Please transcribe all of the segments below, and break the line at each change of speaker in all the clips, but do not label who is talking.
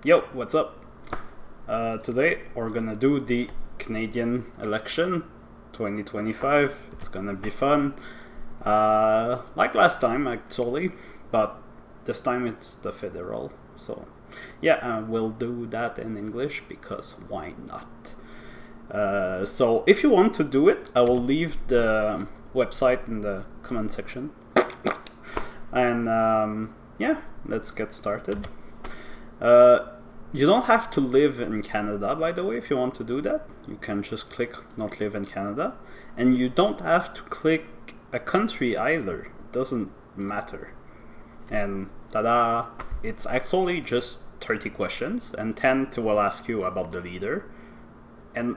Yo, what's up? Today we're gonna do the Canadian election 2025. It's gonna be fun. Like last time, actually, but this time it's the federal. So, yeah, we'll do that in English because why not? So, if you want to do it, I will leave the website in the comment section. And yeah, let's get started. You don't have to live in Canada, by the way, if you want to do that. You can just click not live in Canada. And you don't have to click a country either. It doesn't matter. And tada, it's actually just 30 questions, and 10 will ask you about the leader. And,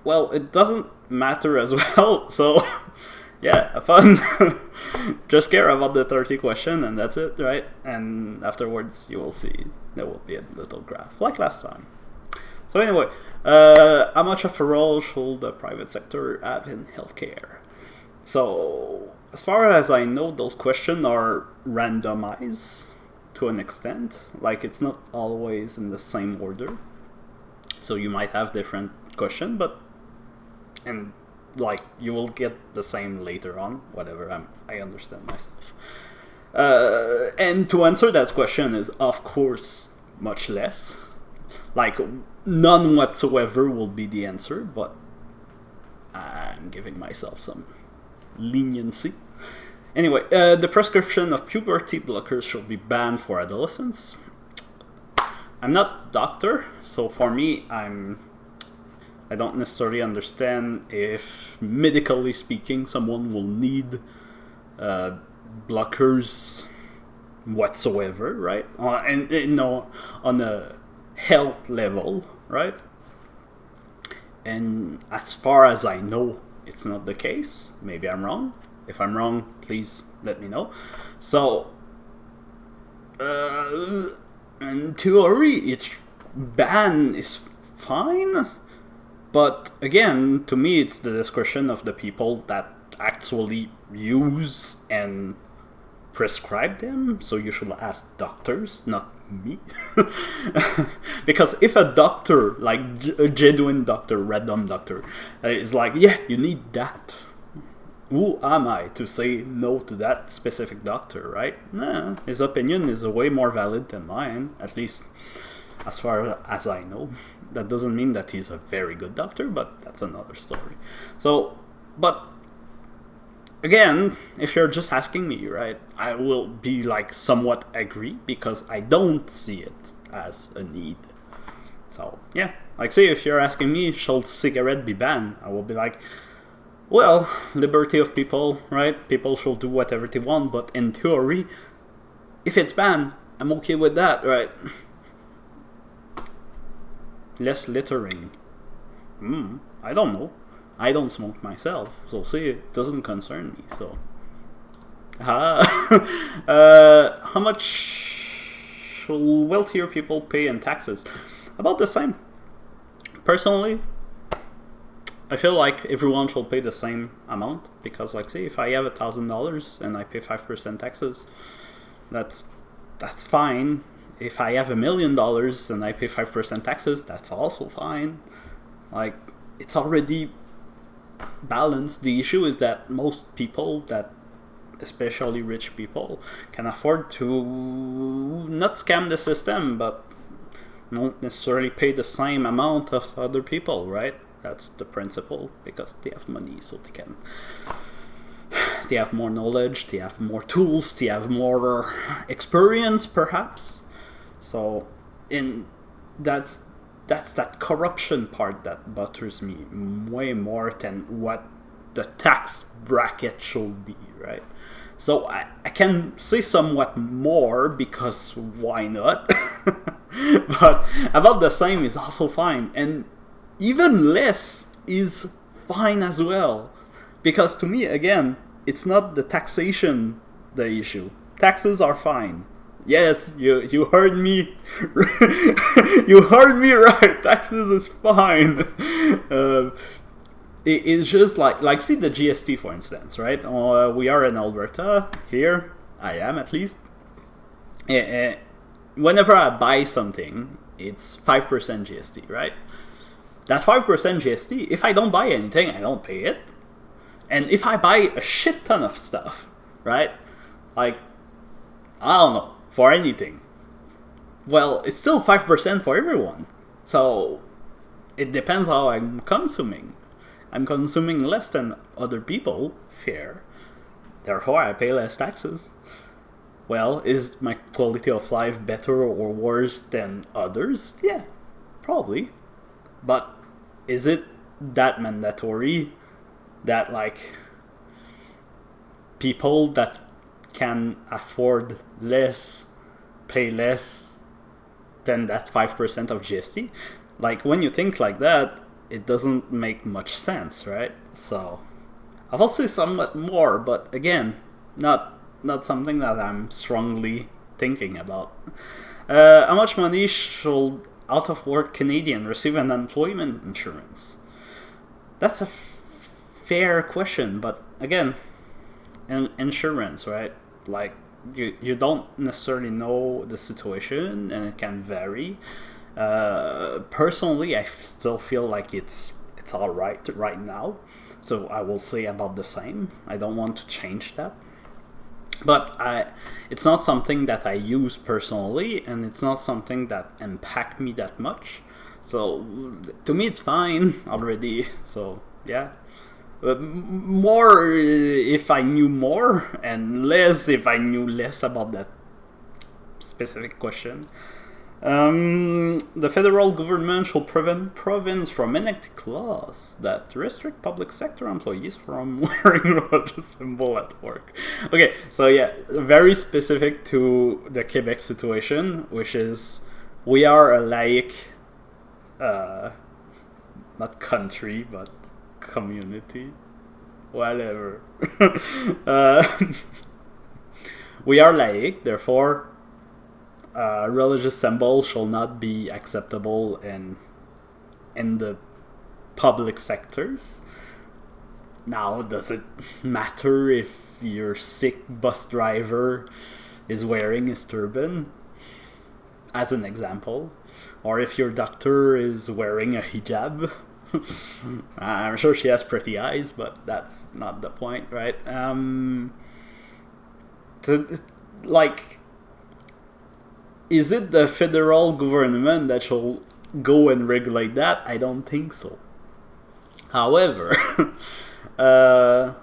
well, it doesn't matter as well, so yeah, fun. Just care about the 30 question and that's it, right? And afterwards you will see there will be a little graph like last time. So anyway, how much of a role should the private sector have in healthcare? So as far as I know, those questions are randomized to an extent. Like, it's not always in the same order. So you might have different questions, and like, you will get the same later on, whatever. I understand myself. And to answer that question is, of course, much less. Like, none whatsoever will be the answer, but I'm giving myself some leniency. Anyway, the prescription of puberty blockers should be banned for adolescents. I'm not a doctor, so for me, I don't necessarily understand if, medically speaking, someone will need blockers whatsoever, right? And on a health level, right? And as far as I know, it's not the case. Maybe I'm wrong. If I'm wrong, please let me know. So, in theory, its ban is fine. But again, to me, it's the discretion of the people that actually use and prescribe them. So you should ask doctors, not me. Because if a doctor, like a genuine doctor, random doctor, is like, yeah, you need that, who am I to say no to that specific doctor, right? Nah, his opinion is way more valid than mine, at least as far as I know. That doesn't mean that he's a very good doctor, but that's another story. So, but again, if you're just asking me, right, I will be like somewhat agree because I don't see it as a need. So, yeah, like, say if you're asking me, should cigarette be banned? I will be like, well, liberty of people, right? People should do whatever they want, but in theory, if it's banned, I'm okay with that, right? Less littering. I don't know. I don't smoke myself, so see, it doesn't concern me. So, how much should wealthier people pay in taxes? About the same. Personally, I feel like everyone should pay the same amount because, like, say, if I have $1,000 and I pay 5% taxes, that's fine. If I have $1 million and I pay 5% taxes, that's also fine. Like, it's already balanced. The issue is that most people, that especially rich people, can afford to not scam the system, but not necessarily pay the same amount of other people, right? That's the principle, because they have money, so they have more knowledge, they have more tools, they have more experience, perhaps. So, that's that corruption part that bothers me way more than what the tax bracket should be, right? So I can say somewhat more because why not? But about the same is also fine, and even less is fine as well. Because to me, again, it's not the taxation the issue. Taxes are fine. Yes, you heard me. You heard me right. Taxes is fine. It's just like see the GST, for instance, right? We are in Alberta here. I am, at least. whenever I buy something, it's 5% GST, right? That's 5% GST. If I don't buy anything, I don't pay it. And if I buy a shit ton of stuff, right? Like, I don't know, for anything, well, it's still 5% for everyone. So it depends how I'm consuming. I'm consuming less than other people, fair. Therefore, I pay less taxes. Well, is my quality of life better or worse than others? Yeah, probably. But is it that mandatory that, like, people that can afford less pay less than that 5% of GST? Like, when you think like that, it doesn't make much sense, right? So I'll say somewhat more, but again, not something that I'm strongly thinking about. How much money should out-of-work Canadian receive an employment insurance? That's a fair question, but again, insurance, right? Like, you don't necessarily know the situation, and it can vary. Personally, I still feel like it's all right now, so I will say about the same. I don't want to change that, but it's not something that I use personally, and it's not something that impact me that much. So to me, it's fine already. So yeah. More if I knew more, and less if I knew less about that specific question. The federal government shall prevent province from enacting laws that restrict public sector employees from wearing religious symbol at work. Okay, so yeah, very specific to the Quebec situation, which is we are a laïc, not country, but community, whatever. We are laïc, therefore religious symbols shall not be acceptable in the public sectors. Now, does it matter if your Sikh bus driver is wearing his turban, as an example, or if your doctor is wearing a hijab? I'm sure she has pretty eyes, but that's not the point, right? Is it the federal government that shall go and regulate that? I don't think so. However, but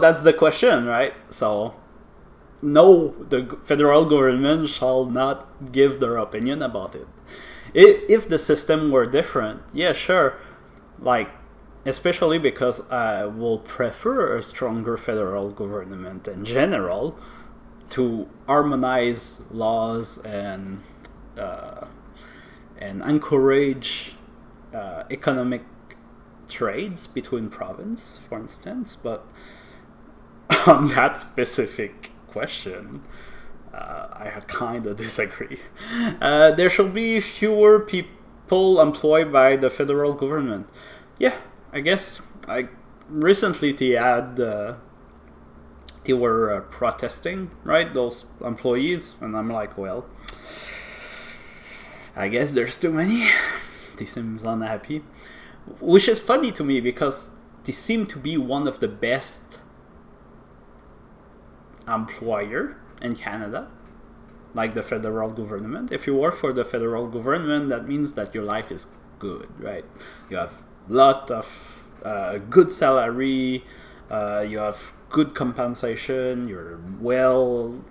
that's the question, right? So, no, the federal government shall not give their opinion about it. If the system were different, yeah, sure. Like, especially because I will prefer a stronger federal government in general to harmonize laws and encourage economic trades between provinces, for instance. But on that specific question, I kind of disagree. There should be fewer people employed by the federal government. Yeah, I guess. Recently they were protesting, right? Those employees, and I'm like, well, I guess there's too many. They seem unhappy, which is funny to me because they seem to be one of the best employer in Canada, like the federal government. If you work for the federal government, that means that your life is good, right? You have lot of good salary, you have good compensation, you're well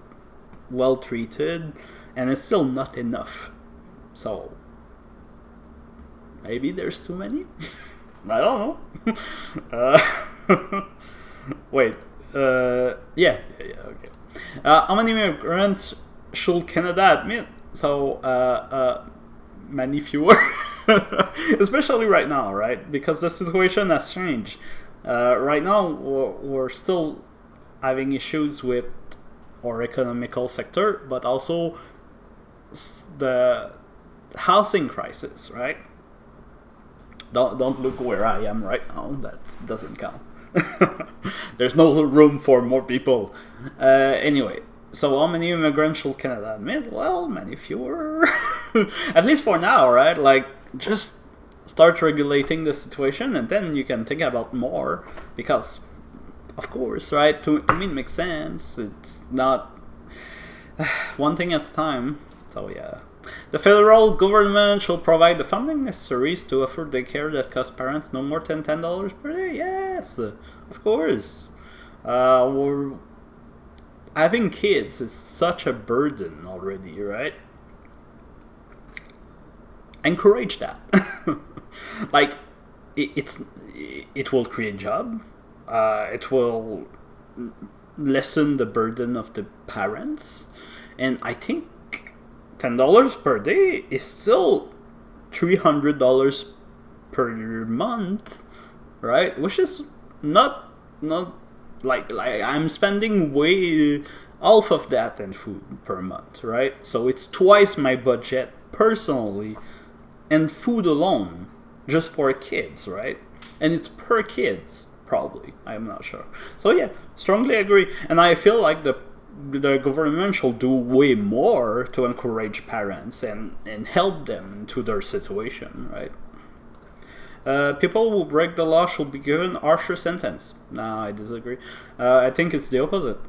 treated, and it's still not enough. So maybe there's too many. I don't know. Wait. Yeah, okay. How many immigrants should Canada admit? So, many fewer. Especially right now, right? Because the situation has changed. Right now, we're still having issues with our economical sector, but also the housing crisis, right? Don't look where I am right now. That doesn't count. There's no room for more people. Anyway, so how many immigrants should Canada admit? Well, many fewer. At least for now, right? Like, just start regulating the situation and then you can think about more. Because, of course, right? To me it makes sense. It's not one thing at a time. So, yeah. The federal government should provide the funding necessary to afford daycare that costs parents no more than $10 per day. Yes, of course. Having kids is such a burden already, right? Encourage that. Like, it will create job. It will lessen the burden of the parents, and I think $10 per day is still $300 per month, right? Which is not like I'm spending way half of that in food per month, right? So it's twice my budget personally, and food alone, just for kids, right? And it's per kids, probably. I'm not sure. So yeah, strongly agree, and I feel like the government should do way more to encourage parents and help them to their situation, right? People who break the law should be given harsher sentence. No, I disagree. I think it's the opposite.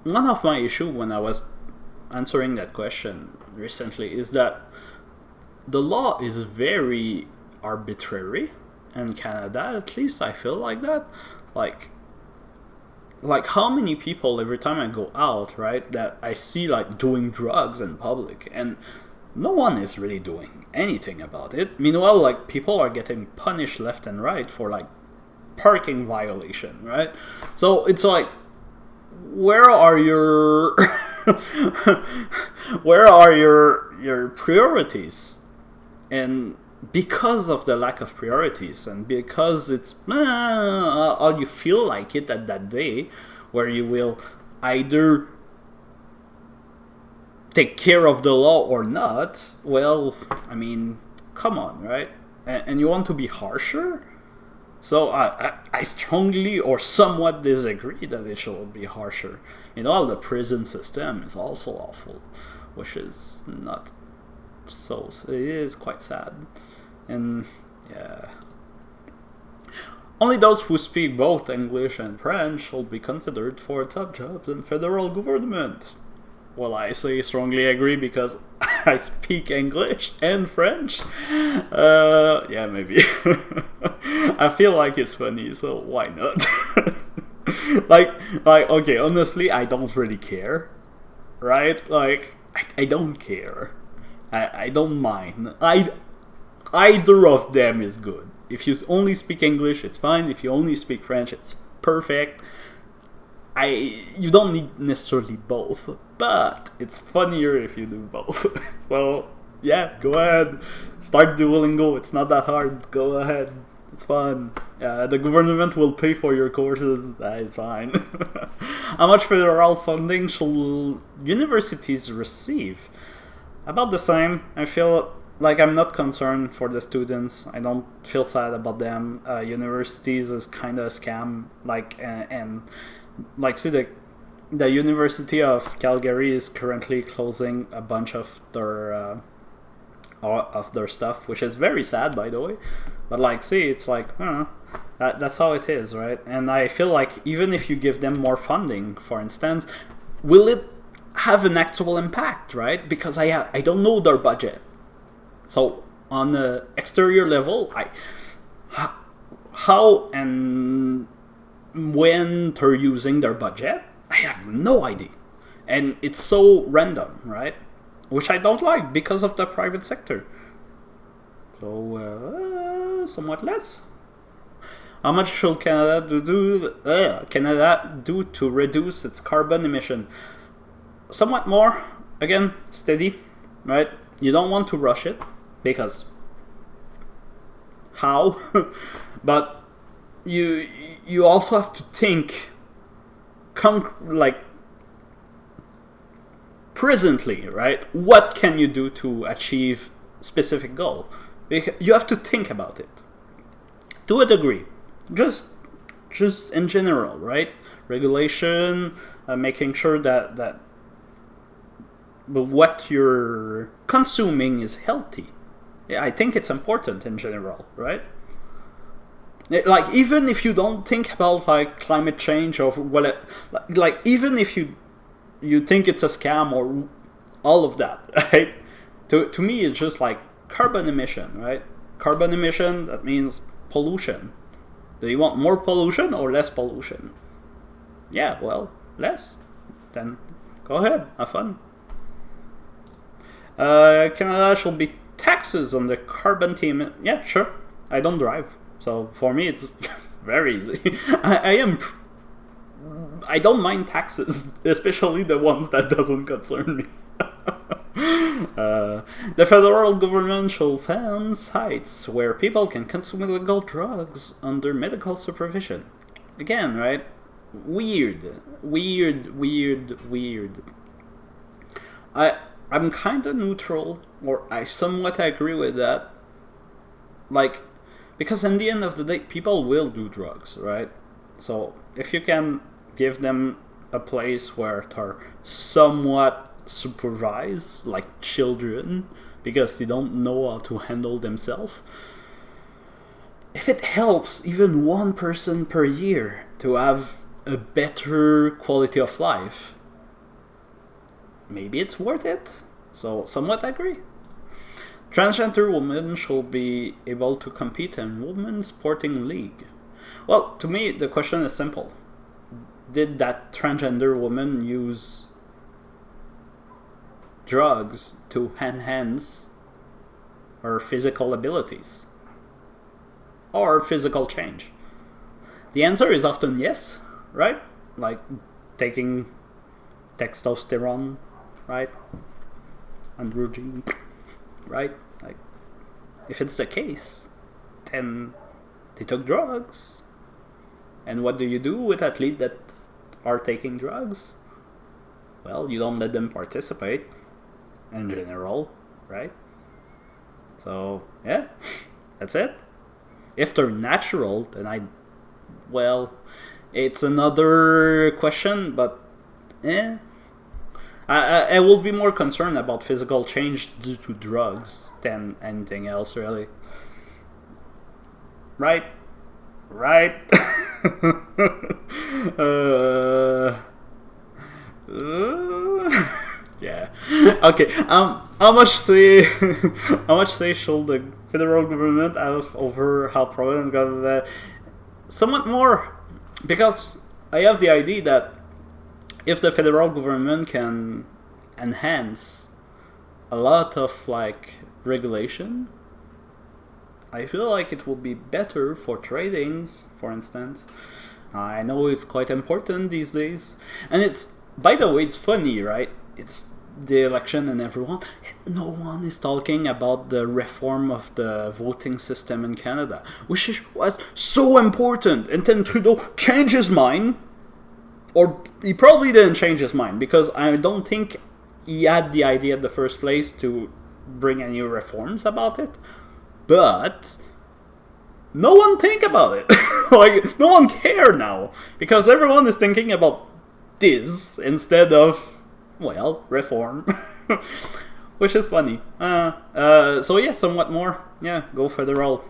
One of my issues when I was answering that question recently is that the law is very arbitrary in Canada. At least I feel like that. Like how many people every time I go out, right, that I see like doing drugs in public, and no one is really doing anything about it. Meanwhile, like, people are getting punished left and right for like parking violation, right? So it's like, where are your your priorities? And because of the lack of priorities, and because it's how you feel like it at that day, where you will either take care of the law or not, well, I mean, come on, right? And you want to be harsher? So I strongly or somewhat disagree that it should be harsher. You know, the prison system is also awful, which is not so... It is quite sad. And yeah, only those who speak both English and French should be considered for top jobs in federal government. Well, I say strongly agree because I speak English and French. Yeah, maybe. I feel like it's funny, so why not? like, okay, honestly, I don't really care, right? Like, I don't care. I don't mind. Either of them is good. If you only speak English, it's fine. If you only speak French, it's perfect. You don't need necessarily both, but it's funnier if you do both. So yeah, go ahead, start Duolingo. It's not that hard. Go ahead, it's fun. The government will pay for your courses. It's fine. How much federal funding should universities receive? About the same. I feel like I'm not concerned for the students. I don't feel sad about them. Universities is kind of a scam. Like, see, the University of Calgary is currently closing a bunch of their stuff, which is very sad, by the way. But like, see, it's like, that's how it is, right? And I feel like even if you give them more funding, for instance, will it have an actual impact, right? Because I don't know their budget. So on the exterior level, how and when they're using their budget, I have no idea. And it's so random, right? Which I don't like because of the private sector. So, somewhat less. How much should Canada do to reduce its carbon emission? Somewhat more. Again, steady, right? You don't want to rush it, because how? But you also have to think presently, right? What can you do to achieve specific goal? You have to think about it to a degree. just in general, right? Regulation, making sure that what you're consuming is healthy. Yeah, I think it's important in general, right? Like, even if you don't think about like climate change or what, like even if you think it's a scam or all of that, right? To me, it's just like carbon emission, right? Carbon emission, that means pollution. Do you want more pollution or less pollution? Yeah, well, less. Then go ahead, have fun. Canada shall be taxes on the carbon team. Yeah, sure. I don't drive, so for me it's very easy. I don't mind taxes, especially the ones that doesn't concern me. The federal government shall fund sites where people can consume illegal drugs under medical supervision. Again, right? Weird. I'm kind of neutral, or I somewhat agree with that. Like, because in the end of the day, people will do drugs, right? So if you can give them a place where they're somewhat supervised, like children, because they don't know how to handle themselves, if it helps even one person per year to have a better quality of life, maybe it's worth it. So, somewhat agree. Transgender women should be able to compete in women's sporting league. Well, to me, the question is simple. Did that transgender woman use drugs to enhance her physical abilities? Or physical change? The answer is often yes, right? Like taking testosterone, right? Androgen, right? Like, if it's the case, then they took drugs. And what do you do with athletes that are taking drugs? Well, you don't let them participate in general, right? So, yeah, that's it. If they're natural, then well, it's another question, but I will be more concerned about physical change due to drugs than anything else, really. Right? Yeah. Okay. How much say should the federal government have over how province got that? Somewhat more, because I have the idea that if the federal government can enhance a lot of like regulation, I feel like it will be better for tradings, for instance. I know it's quite important these days, and it's, by the way, it's funny, right? It's the election and no one is talking about the reform of the voting system in Canada, which was so important, and then Trudeau changed his mind. Or he probably didn't change his mind, because I don't think he had the idea in the first place to bring any reforms about it. But no one think about it. Like, no one care now, because everyone is thinking about this instead of, well, reform. Which is funny. So yeah, somewhat more. Yeah, go federal.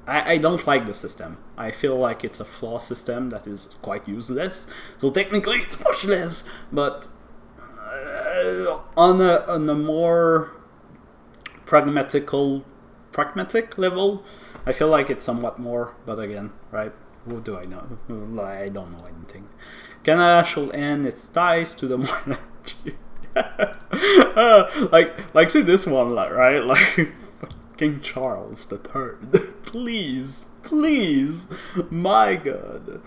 I don't like the system. I feel like it's a flawed system that is quite useless. So technically it's much less, but on a more pragmatic level, I feel like it's somewhat more. But again, right? What do I know? I don't know anything. Canada shall end its ties to the monarchy. Like see this one, like, right? Like King Charles III. Please, my God.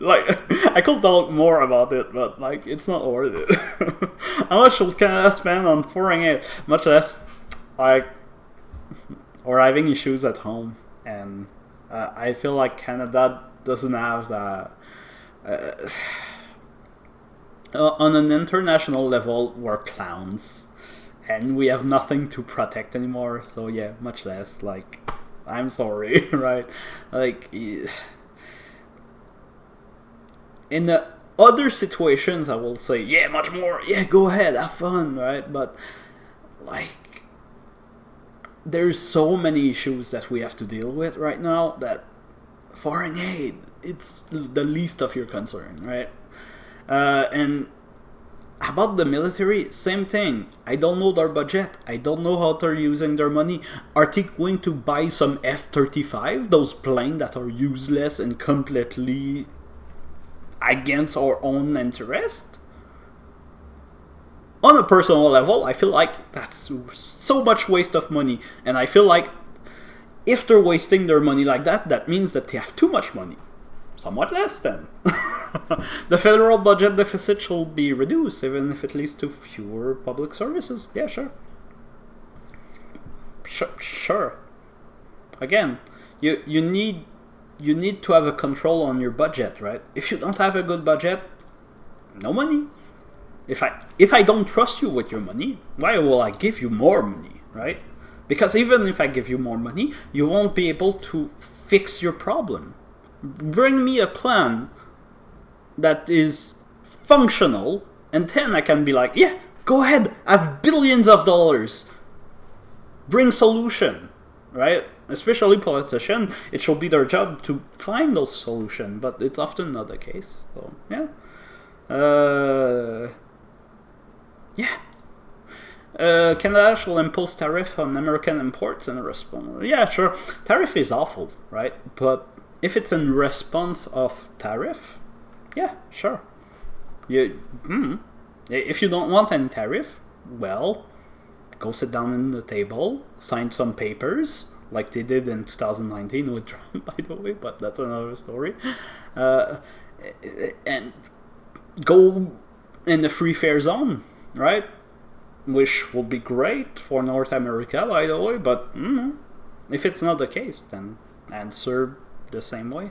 Like, I could talk more about it, but like, it's not worth it. How much should Canada spend on foreign aid? Much less. Like, or having issues at home, and I feel like Canada doesn't have that. On an international level, we're clowns, and we have nothing to protect anymore. So yeah, much less. Like, I'm sorry, right? Like, in the other situations, I will say, yeah, much more. Yeah, go ahead, have fun, right? But like, there's so many issues that we have to deal with right now that foreign aid, it's the least of your concern, right? And about the military, same thing. I don't know their budget. I don't know how they're using their money. Are they going to buy some F-35, those planes that are useless and completely against our own interest? On a personal level, I feel like that's so much waste of money. And I feel like if they're wasting their money like that, that means that they have too much money. Somewhat less then. The federal budget deficit shall be reduced, even if it leads to fewer public services. Yeah, sure. Sure. Again, you need to have a control on your budget, right? If you don't have a good budget, no money. If I don't trust you with your money, why will I give you more money, right? Because even if I give you more money, you won't be able to fix your problem. Bring me a plan that is functional, and then I can be like, yeah, go ahead, have billions of dollars. Bring solution, right? Especially politicians, it should be their job to find those solutions, but it's often not the case. So, yeah. Canada shall impose tariff on American imports in response. Yeah, sure. Tariff is awful, right? But if it's in response of tariff, yeah, sure. If you don't want any tariff, well, go sit down in the table, sign some papers, like they did in 2019 with Trump, by the way, but that's another story. And go in the free fair zone, right? Which will be great for North America, by the way, but if it's not the case, then answer the same way.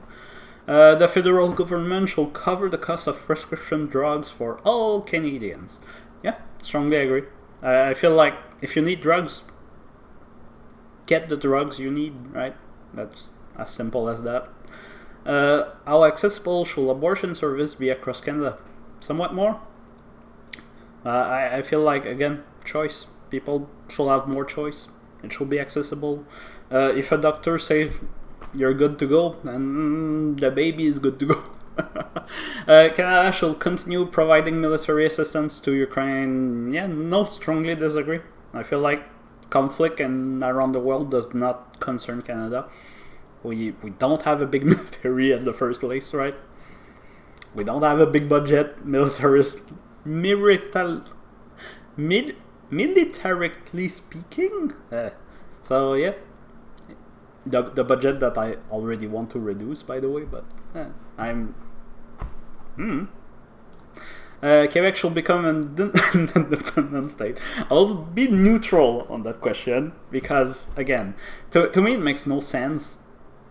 The federal government shall cover the cost of prescription drugs for all Canadians. Yeah, strongly agree. I feel like if you need drugs, get the drugs you need, right? That's as simple as that. How accessible shall abortion service be across Canada? Somewhat more. I feel like, again, choice. People should have more choice. It should be accessible. If a doctor says you're good to go, then the baby is good to go. Canada shall continue providing military assistance to Ukraine. Yeah, no, strongly disagree. I feel like conflict around the world does not concern Canada. We don't have a big military at the first place, right? We don't have a big budget, militarily speaking. So yeah, the budget that I already want to reduce, by the way, but I'm. Quebec shall become an independent state. I'll be neutral on that question because, again, to me it makes no sense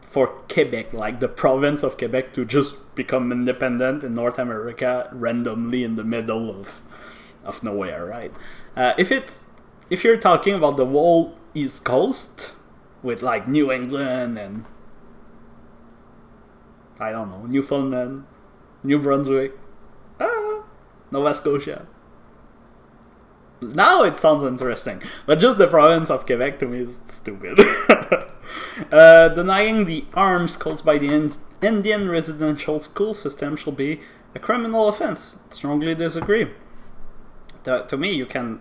for Quebec, like the province of Quebec, to just become independent in North America randomly in the middle of nowhere, right? If you're talking about the whole East Coast with like New England and I don't know, Newfoundland, New Brunswick, Nova Scotia. Now it sounds interesting, but just the province of Quebec to me is stupid. Denying the arms caused by the Indian residential school system shall be a criminal offense. Strongly disagree. To me, you can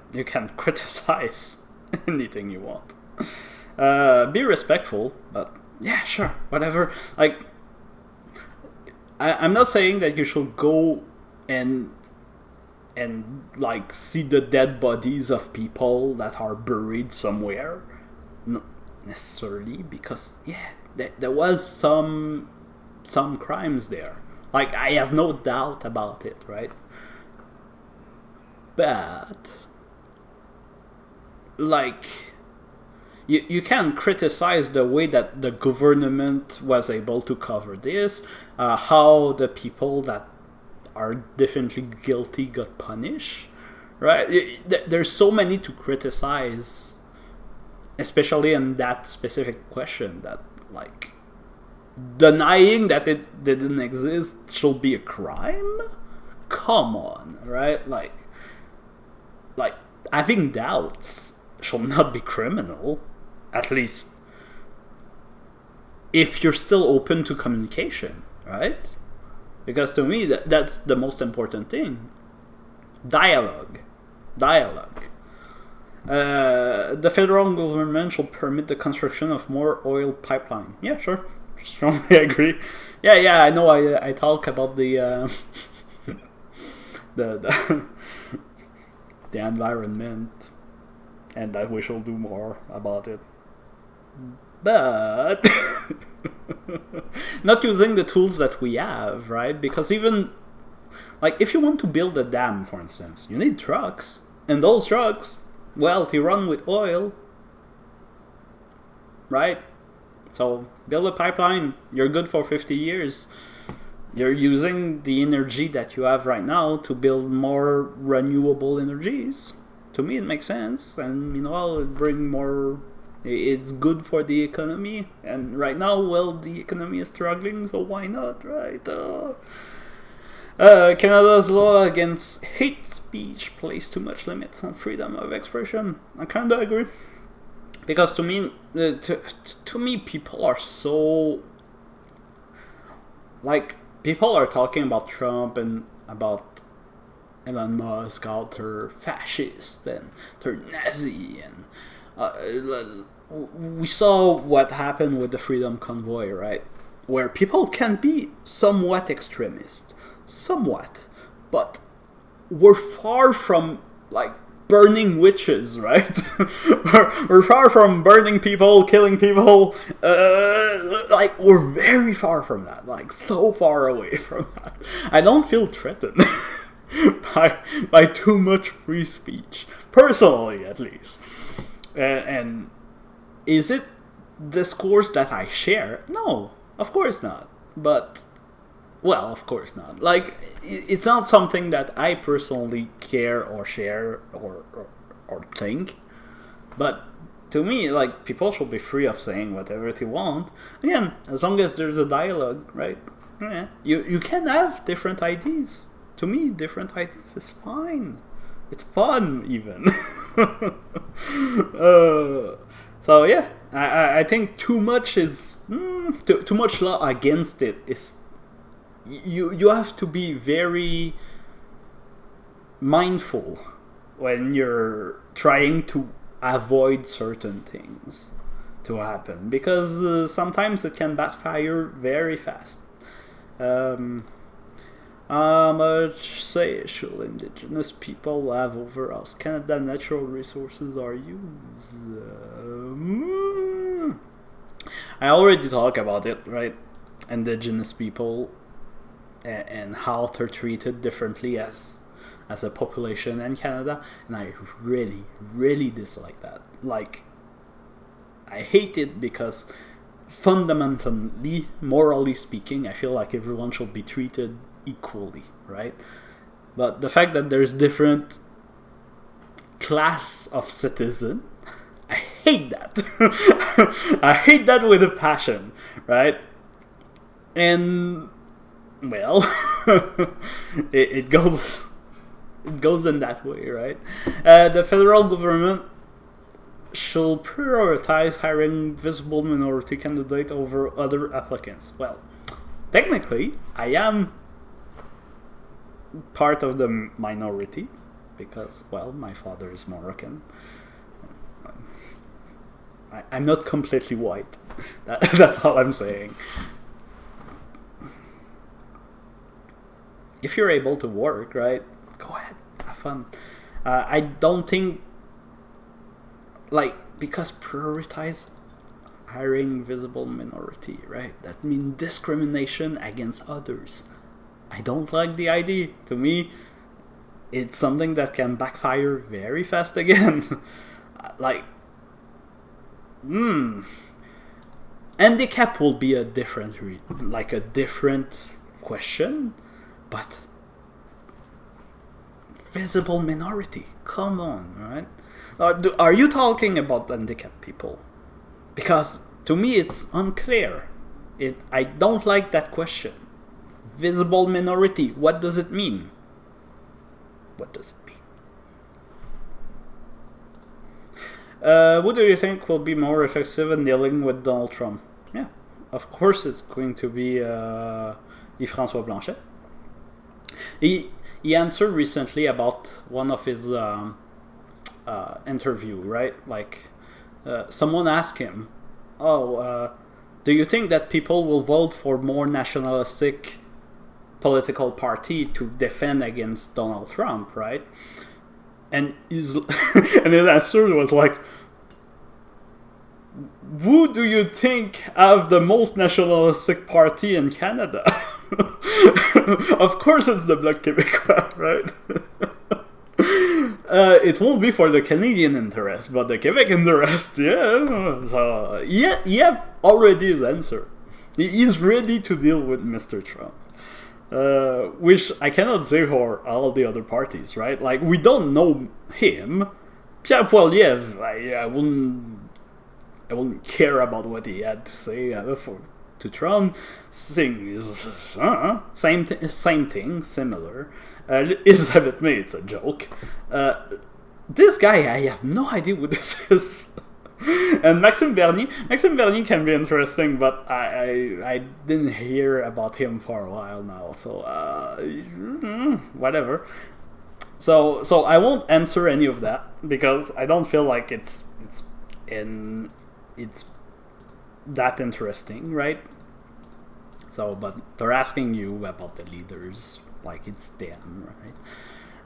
criticize anything you want. Be respectful, but yeah, sure, whatever. Like, I'm not saying that you should go and like see the dead bodies of people that are buried somewhere. Not necessarily, because yeah, there was some crimes there. Like, I have no doubt about it, right? But like, you can criticize the way that the government was able to cover this, how the people that are definitely guilty got punished, right? There's so many to criticize especially in that specific question, that like denying that it didn't exist should be a crime. Come on, right? Like having doubts should not be criminal, at least if you're still open to communication, right? Because to me, that's the most important thing. Dialogue. The federal government should permit the construction of more oil pipeline. Yeah, sure. Strongly agree. Yeah, I know I talk about the the environment and that we should do more about it. But not using the tools that we have, right? Because even like if you want to build a dam, for instance, you need trucks, and those trucks, well, they run with oil, right? So build a pipeline, you're good for 50 years. You're using the energy that you have right now to build more renewable energies. To me, it makes sense, and it'll bring more. It's good for the economy, and right now, well, the economy is struggling, so why not, right? Canada's law against hate speech places too much limits on freedom of expression. I kinda agree, because to me, people are so like people are talking about Trump and about Elon Musk out there fascist and they're Nazi, and we saw what happened with the Freedom Convoy, right? Where people can be somewhat extremist, but we're far from like burning witches, right? we're far from burning people, killing people. Like we're very far from that, like so far away from that. I don't feel threatened by too much free speech, personally, at least. And is it discourse that I share? No, of course not. But, well, of course not. Like, it's not something that I personally care or share or think. But to me, like, people should be free of saying whatever they want. Again, as long as there's a dialogue, right? Yeah, you can have different ideas. To me, different ideas is fine. It's fun, even. So yeah, I think too much is too much law against it is. You have to be very mindful when you're trying to avoid certain things to happen, because sometimes it can backfire very fast. How much say should Indigenous people have over us? Canada natural resources are used. I already talked about it, right? Indigenous people and how they're treated differently as a population in Canada, and I really dislike that. Like, I hate it because fundamentally, morally speaking, I feel like everyone should be treated equally, right? But the fact that there's different class of citizen, I hate that. I hate that with a passion, right? And well, it goes in that way, right? The federal government should prioritize hiring visible minority candidates over other applicants. Well, technically, I am part of the minority because, well, my father is Moroccan. I'm not completely white. That's all I'm saying. If you're able to work, right, go ahead, have fun. I don't think, like, because prioritize hiring visible minority, right? That means discrimination against others. I don't like the idea. To me, it's something that can backfire very fast again. Like, handicap will be a different question, but visible minority. Come on, right? Are you talking about handicapped people? Because to me it's unclear. I don't like that question. Visible minority, what does it mean? What does it mean? Who do you think will be more effective in dealing with Donald Trump? Yeah, of course it's going to be Yves-François Blanchet. He answered recently about one of his interview, right? Like, someone asked him, do you think that people will vote for more nationalistic political party to defend against Donald Trump, right? And his answer was like, who do you think have the most nationalistic party in Canada? Of course it's the Bloc Québécois, right? It won't be for the Canadian interest, but the Quebec interest, yeah. So, yeah, he have already his answer. He's ready to deal with Mr. Trump. Which I cannot say for all the other parties, right? Like, we don't know him. Pierre Poilievre, I wouldn't care about what he had to say to Trump. Same thing, similar. Elizabeth May, it's a joke. This guy, I have no idea who this is. And Maxime Bernier can be interesting, but I didn't hear about him for a while now, so whatever. So I won't answer any of that because I don't feel like it's that interesting, right? So, but they're asking you about the leaders, like it's them,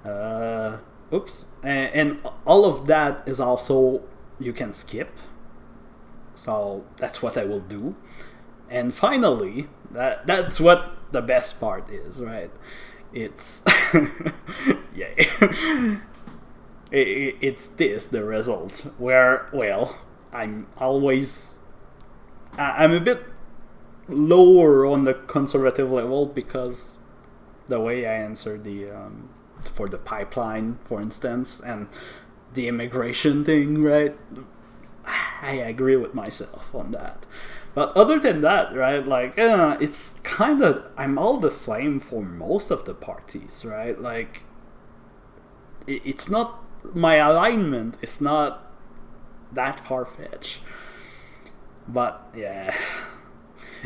right? Oops, and all of that is also. You can skip, so that's what I will do. And finally, that's what the best part is, right? It's yeah, it's the result where, well, I'm a bit lower on the conservative level because the way I answered the for the pipeline, for instance, and the immigration thing, right? I agree with myself on that. But other than that, right, like, it's kind of, I'm all the same for most of the parties, right? Like, it's not, my alignment is not that far-fetched. But, yeah.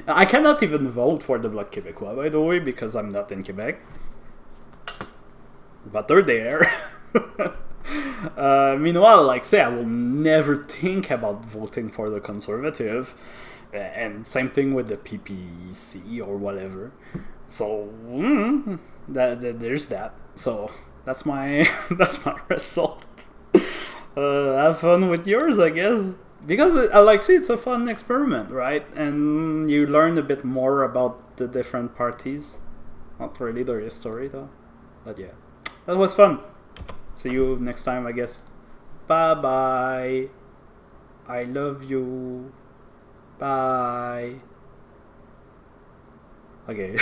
I cannot even vote for the Bloc Québécois, by the way, because I'm not in Quebec. But they're there. Meanwhile, like, say, I will never think about voting for the Conservative, and same thing with the PPC or whatever. So there's that. So that's my result. Have fun with yours, I guess, because it's a fun experiment, right? And you learn a bit more about the different parties. Not really their history though, but yeah, that was fun. See you next time, I guess. Bye-bye. I love you. Bye. Okay.